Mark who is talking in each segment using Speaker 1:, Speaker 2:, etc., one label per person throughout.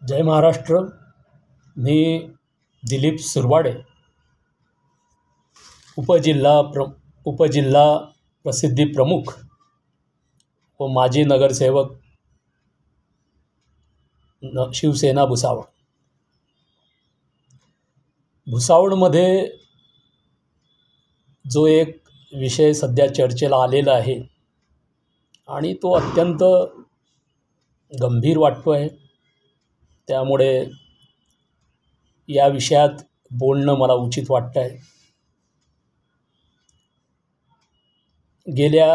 Speaker 1: जय महाराष्ट्र. मी दिलीप सुरवाडे, उपजिल्हा प्रसिद्धी प्रमुख व माजी नगरसेवक शिवसेना भुसावळ. भुसावळमध्ये जो एक विषय सध्या चर्चेला आलेला आहे आणि तो अत्यंत गंभीर वाटतो आहे, त्यामुळे या विषयात बोलणं मला उचित वाटतं आहे. गेल्या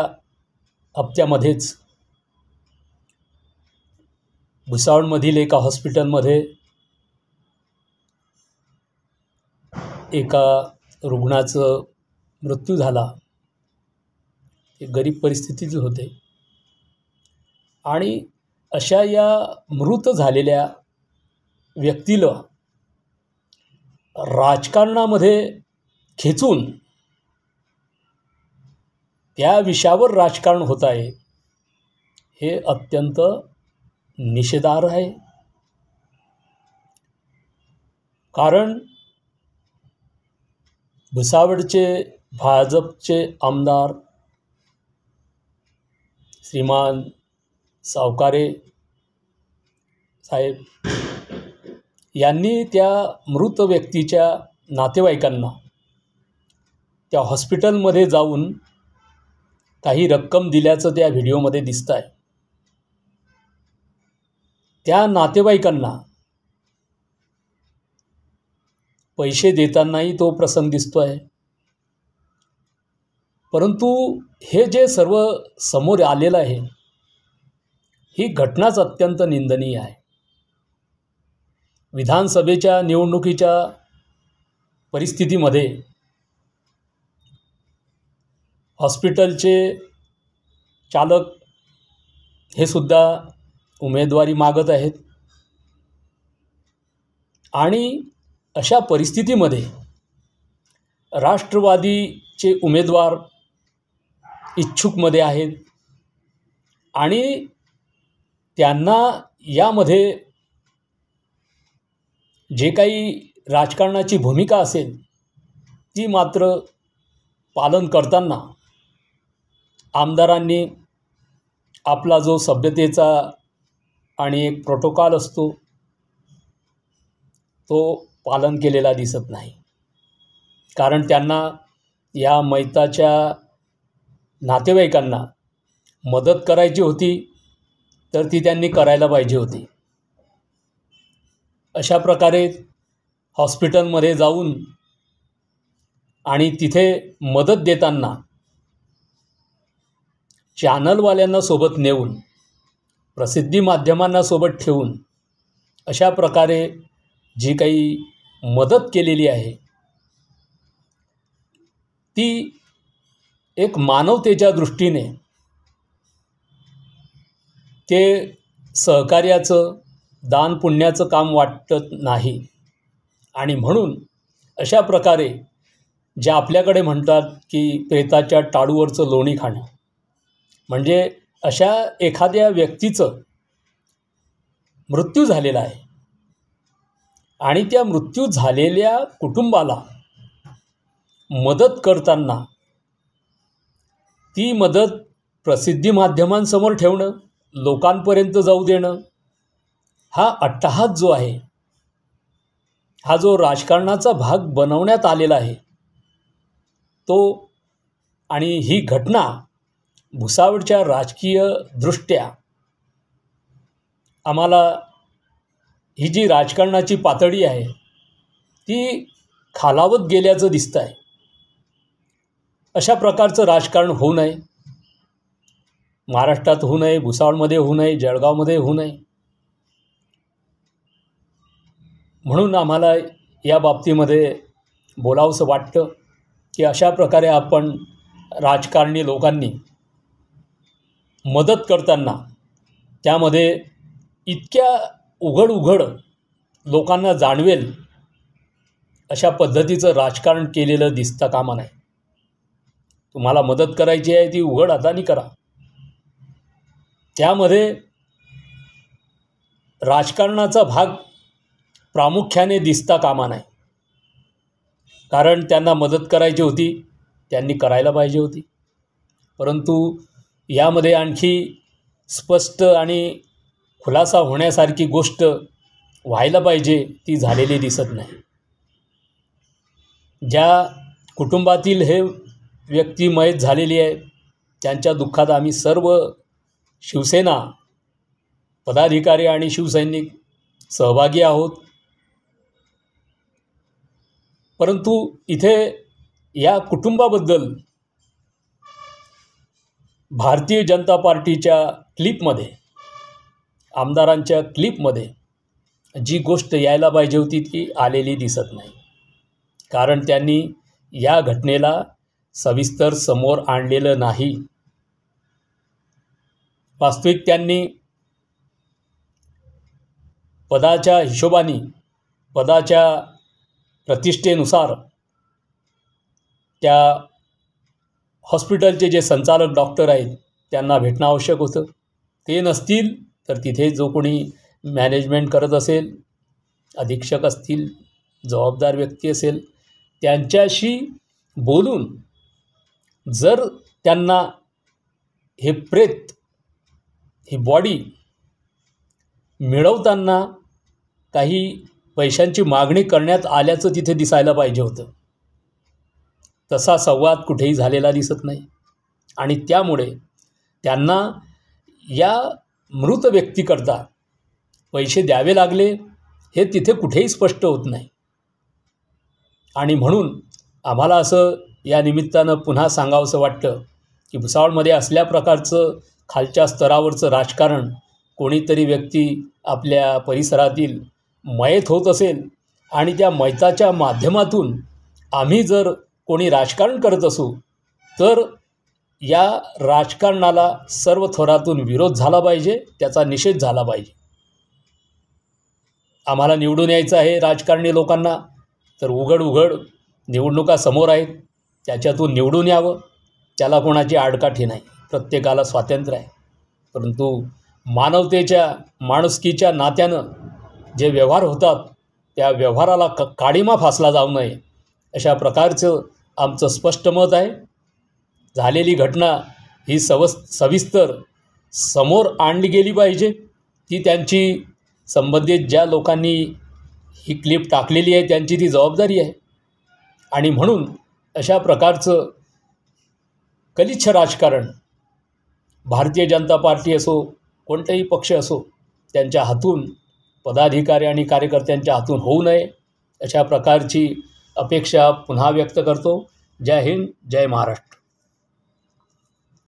Speaker 1: हप्त्यामध्येच भुसावळमधील एका हॉस्पिटलमध्ये एका रुग्णाचं मृत्यू झाला. ते गरीब परिस्थितीचे होते आणि अशा या मृत झालेल्या व्यक्तीला राजकारणामध्ये खेचून त्या विषयावर राजकारण होत आहे, हे अत्यंत निषेधार्ह आहे. कारण भुसावळचे भाजपचे आमदार श्रीमान सावकारे साहेब यांनी त्या मृत व्यक्तीच्या नातेवाईकांना त्या हॉस्पिटलमध्ये जाऊन काही रक्कम दिल्याचं त्या व्हिडिओमध्ये दिसतं आहे. त्या नातेवाईकांना पैसे देतानाही तो प्रसंग दिसतो आहे. परंतु हे जे सर्व समोर आलेलं आहे, ही घटनाच अत्यंत निंदनीय आहे. विधानसभेच्या निवडणुकीच्या परिस्थितीमध्ये हॉस्पिटलचे चालक हे सुद्धा उमेदवारी मागत आहेत आणि अशा परिस्थितीमध्ये राष्ट्रवादीचे उमेदवार इच्छुकमध्ये आहेत आणि त्यांना यामध्ये जे काही राजकारणाची भूमिका असेल ती मात्र पालन करताना आमदारांनी आपला जो सभ्यतेचा आणि एक प्रोटोकॉल असतो तो पालन केलेला दिसत नाही. कारण त्यांना या मैताच्या नातेवाईकांना मदत करायची होती तर ती त्यांनी करायला पाहिजे होती. अशा प्रकारे हॉस्पिटलमध्ये जाऊन आणि तिथे मदत देताना चॅनलवाल्यांना सोबत नेऊन, प्रसिद्धी माध्यमांना सोबत ठेवून अशा प्रकारे जी काही मदत केलेली आहे ती एक मानवतेच्या दृष्टीने ते सहकार्याचं, दान पुण्याचं काम वाटत नाही. आणि म्हणून अशा प्रकारे जे आपल्याकडे म्हणतात की प्रेताच्या टाळूवरचं लोणी खाणं, म्हणजे अशा एखाद्या व्यक्तीचं मृत्यू झालेला आहे आणि त्या मृत्यू झालेल्या कुटुंबाला मदत करताना ती मदत प्रसिद्धी माध्यमांसमोर ठेवणं, लोकांपर्यंत जाऊ देणं, हा अट्टहास जो आहे, हा जो राजकारणाचा भाग बनवण्यात आलेला आहे तो, आणि ही घटना भुसावळच्या राजकीय दृष्ट्या आम्हाला ही जी राजकारणाची पातळी आहे ती खालावत गेल्याचं दिसतं आहे. अशा प्रकारचं राजकारण होऊ नये, महाराष्ट्रात होऊ नये, भुसावळमध्ये होऊ नये, जळगावमध्ये होऊ नये. म्हणून आम्हाला या बाबतीमध्ये बोलावंसं वाटतं की अशा प्रकारे आपण राजकारणी लोकांनी मदत करताना त्यामध्ये इतक्या उघड लोकांना जाणवेल अशा पद्धतीचं राजकारण केलेलं दिसता कामा नये. तुम्हाला मदत करायची आहे ती उघड हाताने करा. त्यामध्ये राजकारणाचा भाग प्रामुख्याने दिसता कामा नये. कारण त्यांना मदत करायची होती, त्यांनी करायला पाहिजे होती. परंतु यामध्ये आणखी स्पष्ट आणि खुलासा होण्यासारखी गोष्ट व्हायला पाहिजे ती झालेली दिसत नाही. ज्या कुटुंबातील हे व्यक्ती मयत झालेली आहे त्यांच्या दुःखात आम्ही सर्व शिवसेना पदाधिकारी आणि शिवसैनिक सहभागी आहोत. परंतु इथे या कुटुंबाबद्दल भारतीय जनता पार्टीच्या क्लिपमध्ये, आमदारांच्या क्लिपमध्ये जी गोष्ट यायला पाहिजे होती ती आलेली दिसत नाही. कारण त्यांनी या घटनेला सविस्तर समोर आणलेलं नाही. वास्तविक त्यांनी पदाच्या हिशोबाने, पदाच्या प्रतिष्ठेनुसार त्या हॉस्पिटलचे जे संचालक डॉक्टर आहेत त्यांना भेटणं आवश्यक होतं. ते नसतील तर तिथे जो कोणी मॅनेजमेंट करत असेल, अधीक्षक असतील, जबाबदार व्यक्ती असेल, त्यांच्याशी बोलून जर त्यांना हे प्रेत, ही बॉडी मिळवताना काही पैशांची मागणी करण्यात आल्याचं तिथे दिसायला पाहिजे होतं. तसा संवाद कुठेही झालेला दिसत नाही. आणि त्यामुळे त्यांना या मृत व्यक्तीकरता पैसे द्यावे लागले हे तिथे कुठेही स्पष्ट होत नाही. आणि म्हणून आम्हाला असं या निमित्तानं पुन्हा सांगावंसं वाटतं की भुसावळमध्ये असल्या प्रकारचं खालच्या स्तरावरचं राजकारण, कोणीतरी व्यक्ती आपल्या परिसरातील मयत होत असेल आणि त्या मयताच्या माध्यमातून आम्ही जर कोणी राजकारण करत असू तर या राजकारणाला सर्व थरातून विरोध झाला पाहिजे, त्याचा निषेध झाला पाहिजे. आम्हाला निवडून यायचं आहे राजकारणी लोकांना, तर उघड निवडणुका समोर आहेत, त्याच्यातून निवडून यावं. त्याला कोणाची आडकाठी नाही, प्रत्येकाला स्वातंत्र्य आहे. परंतु मानवतेच्या, माणुसकीच्या नात्यानं जे व्यवहार होतात त्या व्यवहाराला काडीमा फासला जाऊ नये अशा प्रकारचं आमचं स्पष्ट मत आहे. झालेली घटना ही सविस्तर समोर आणली गेली पाहिजे. ती त्यांची संबंधित ज्या लोकांनी ही क्लिप टाकलेली आहे त्यांची ती जबाबदारी आहे. आणि म्हणून अशा प्रकारचं गलिच्छ राजकारण भारतीय जनता पार्टी असो, कोणताही पक्ष असो, त्यांच्या हातून, पदाधिकारी आणि कार्यकर्त्यांच्या हातून होऊ नये अशा प्रकारची अपेक्षा पुन्हा व्यक्त करतो. जय हिंद, जय महाराष्ट्र.